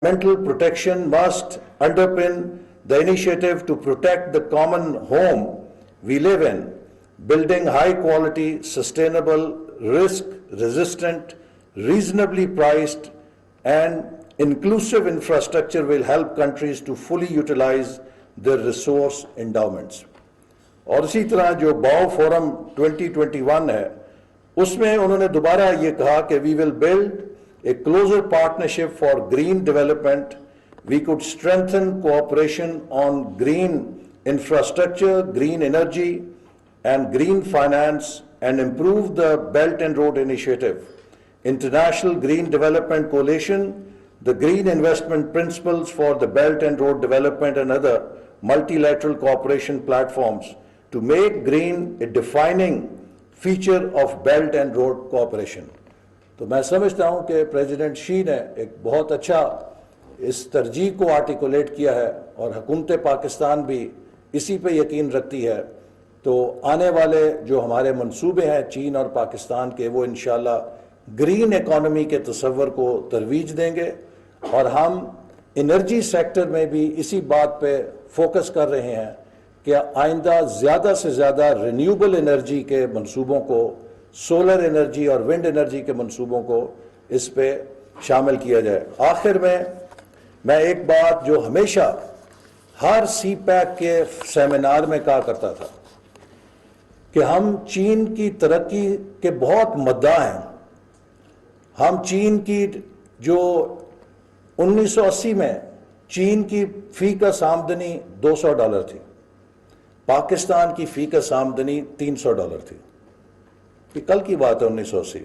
Environmental protection must underpin the initiative to protect the common home we live in. Building high quality, sustainable, risk resistant, reasonably priced and inclusive infrastructure will help countries to fully utilize their resource endowments. اور اسی طرح جو باؤ forum 2021 ہے اس میں انہوں نے دوبارہ یہ کہا کہ we will build a closer partnership for green development. We could strengthen cooperation on green infrastructure, green energy and green finance and improve the Belt and Road Initiative, International Green Development Coalition, the Green Investment Principles for the Belt and Road Development and other multilateral cooperation platforms to make green a defining feature of Belt and Road cooperation. تو میں سمجھتا ہوں کہ president شی نے ایک بہت اچھا اس ترجیح کو آرٹیکولیٹ کیا ہے اور حکومت پاکستان بھی اسی پہ یقین رکھتی ہے. تو آنے والے جو ہمارے منصوبے ہیں چین اور پاکستان کے وہ انشاءاللہ گرین اکانومی کے تصور کو ترویج دیں گے اور ہم انرجی سیکٹر میں بھی اسی بات پہ فوکس کر رہے ہیں کہ آئندہ زیادہ سے زیادہ رینیوبل انرجی کے منصوبوں کو سولر انرجی اور ونڈ انرجی کے منصوبوں کو اس پہ شامل کیا جائے. آخر میں ایک بات جو ہمیشہ ہر سی پیک کے سیمینار میں کہا کرتا تھا کہ ہم چین کی ترقی کے بہت مداح ہیں. ہم چین کی جو 1980 میں چین کی فی کس آمدنی $200 تھی, پاکستان کی فی کس آمدنی $300 تھی. یہ کل کی بات ہے 1980.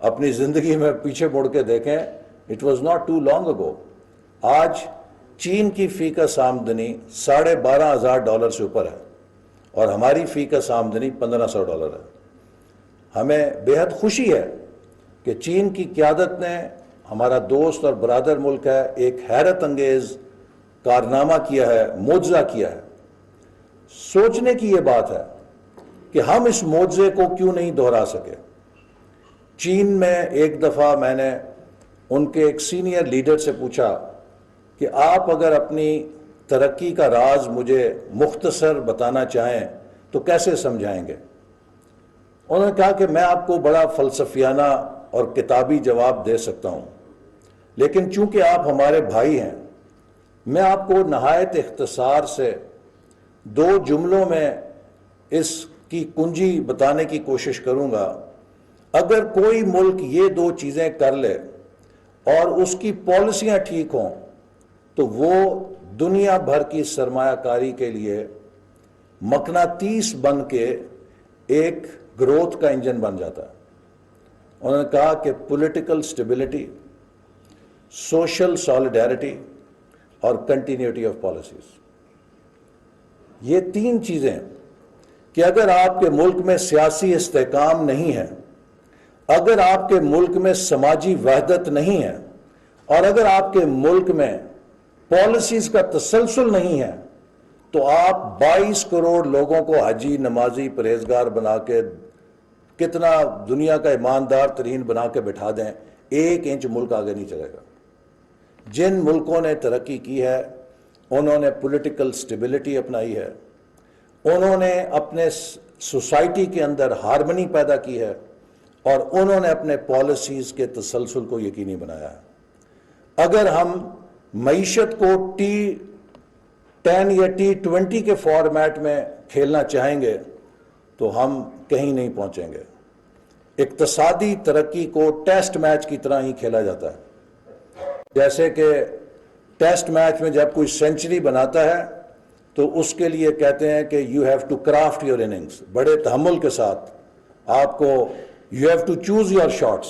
اپنی زندگی میں پیچھے مڑ کے دیکھیں, it was not too long ago. آج چین کی فی کس آمدنی $12,500 سے اوپر ہے اور ہماری فی کس آمدنی $1,500 ہے. ہمیں بے حد خوشی ہے کہ چین کی قیادت نے, ہمارا دوست اور برادر ملک ہے, ایک حیرت انگیز کارنامہ کیا ہے, معجزہ کیا ہے. سوچنے کی یہ بات ہے کہ ہم اس معجزے کو کیوں نہیں دہرا سکے. چین میں ایک دفعہ میں نے ان کے ایک سینئر لیڈر سے پوچھا کہ آپ اگر اپنی ترقی کا راز مجھے مختصر بتانا چاہیں تو کیسے سمجھائیں گے. انہوں نے کہا کہ میں آپ کو بڑا فلسفیانہ اور کتابی جواب دے سکتا ہوں, لیکن چونکہ آپ ہمارے بھائی ہیں میں آپ کو نہایت اختصار سے 2 جملوں میں اس کی کنجی بتانے کی کوشش کروں گا. اگر کوئی ملک یہ 2 چیزیں کر لے اور اس کی پالیسیاں ٹھیک ہوں تو وہ دنیا بھر کی سرمایہ کاری کے لیے مقناطیس بن کے ایک گروتھ کا انجن بن جاتا ہے. انہوں نے کہا کہ پولیٹیکل سٹیبلٹی, سوشل سالیڈیرٹی اور کنٹینیوٹی آف پالیسیز, یہ 3 چیزیں کہ اگر آپ کے ملک میں سیاسی استحکام نہیں ہے, اگر آپ کے ملک میں سماجی وحدت نہیں ہے اور اگر آپ کے ملک میں پالیسیز کا تسلسل نہیں ہے تو آپ 22 کروڑ لوگوں کو حجی, نمازی, پرہیزگار بنا کے کتنا دنیا کا ایماندار ترین بنا کے بٹھا دیں, 1 انچ ملک آگے نہیں چلے گا. جن ملکوں نے ترقی کی ہے انہوں نے پولیٹیکل سٹیبلٹی اپنائی ہے, انہوں نے اپنے سوسائٹی کے اندر ہارمنی پیدا کی ہے اور انہوں نے اپنے پالیسیز کے تسلسل کو یقینی بنایا ہے. اگر ہم معیشت کو T10 یا T20 کے فارمیٹ میں کھیلنا چاہیں گے تو ہم کہیں نہیں پہنچیں گے. اقتصادی ترقی کو ٹیسٹ میچ کی طرح ہی کھیلا جاتا ہے. جیسے کہ ٹیسٹ میچ میں جب کوئی سینچری بناتا ہے تو اس کے لیے کہتے ہیں کہ you have to craft your innings, بڑے تحمل کے ساتھ آپ کو you have to choose your shots.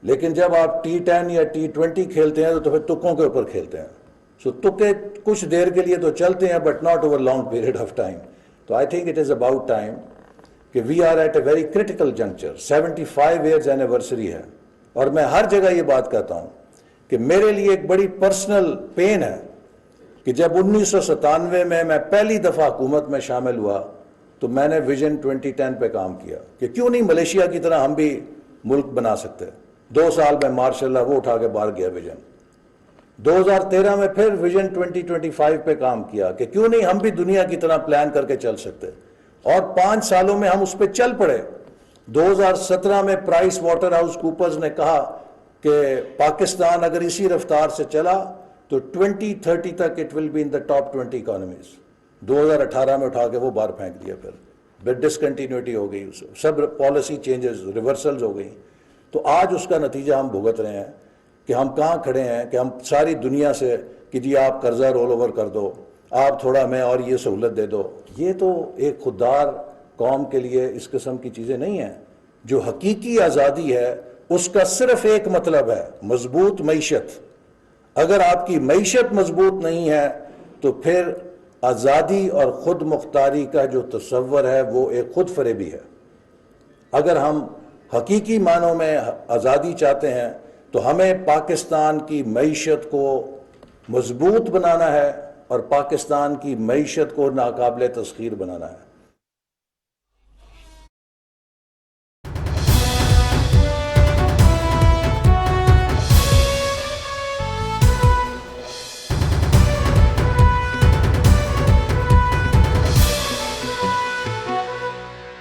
لیکن جب آپ T10 یا T20 کھیلتے ہیں تو پھر تکوں کے اوپر کھیلتے ہیں. سو تکے کچھ دیر کے لیے تو چلتے ہیں but not over long period of time. تو I think it is about time کہ we are at a very critical juncture. 75 years anniversary ہے اور میں ہر جگہ یہ بات کہتا ہوں کہ میرے لیے ایک بڑی پرسنل پین ہے کہ جب 1997 میں پہلی دفعہ حکومت میں شامل ہوا تو میں نے ویژن 2010 پہ کام کیا کہ کیوں نہیں ملیشیا کی طرح ہم بھی ملک بنا سکتے. 2 سال میں ماشاء اللہ وہ اٹھا کے باہر گیا ویژن. 2013 میں پھر ویژن 2025 پہ کام کیا کہ کیوں نہیں ہم بھی دنیا کی طرح پلان کر کے چل سکتے، اور 5 سالوں میں ہم اس پہ چل پڑے۔ 2017 میں پرائس واٹر ہاؤس کوپرز نے کہا کہ پاکستان اگر اسی رفتار سے چلا تو 2030 تک it will be in the top 20 economies. 2018 میں اٹھا کے وہ باہر پھینک دیا، پھر ڈسکنٹینیوٹی ہو گئی، سب پالیسی چینجز ریورسلز ہو گئی۔ تو آج اس کا نتیجہ ہم بھگت رہے ہیں کہ ہم کہاں کھڑے ہیں کہ ہم ساری دنیا سے کہ جی آپ قرضہ رول اوور کر دو، آپ تھوڑا میں اور یہ سہولت دے دو۔ یہ تو ایک خوددار قوم کے لیے اس قسم کی چیزیں نہیں ہیں۔ جو حقیقی آزادی ہے اس کا صرف ایک مطلب ہے، مضبوط معیشت۔ اگر آپ کی معیشت مضبوط نہیں ہے تو پھر آزادی اور خود مختاری کا جو تصور ہے وہ ایک خود فریبی ہے۔ اگر ہم حقیقی معنوں میں آزادی چاہتے ہیں تو ہمیں پاکستان کی معیشت کو مضبوط بنانا ہے اور پاکستان کی معیشت کو ناقابل تسخیر بنانا ہے۔